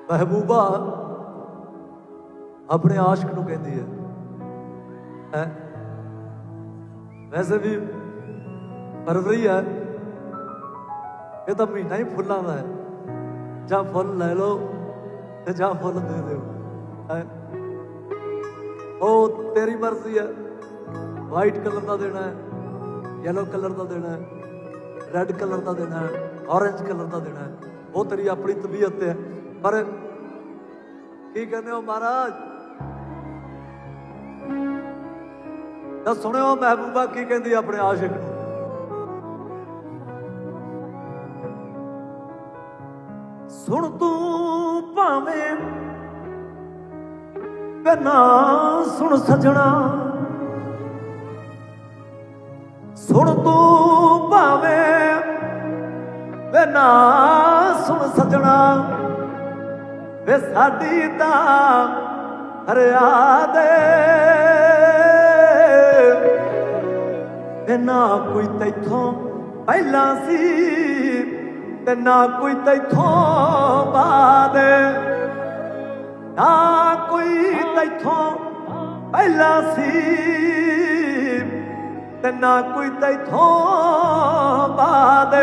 महबूबा अपने आशिक नूं कहती है वैसे भी फरवरी है ये तो महीना ही फुलों का है जा फुल ले लो ते जा फुल दे दो ओ तेरी मर्जी है वाइट कलर का देना है येलो कलर का देना है रेड कलर का देना है ऑरेंज कलर का देना है वो तेरी अपनी तबीयत है पर की कहने हो महाराज तो सुने हो महबूबा की कहती अपने आशिक नूं सुन तू भावें वे ना सुन सजना सुन तू भावें वे ना सुन सजना वे साडी तां हरिया दे वे ना कोई तैथों पहला सी ते ना कोई तैथों बाद ना कोई तैथों पहला सी ते ना कोई तैथों बाद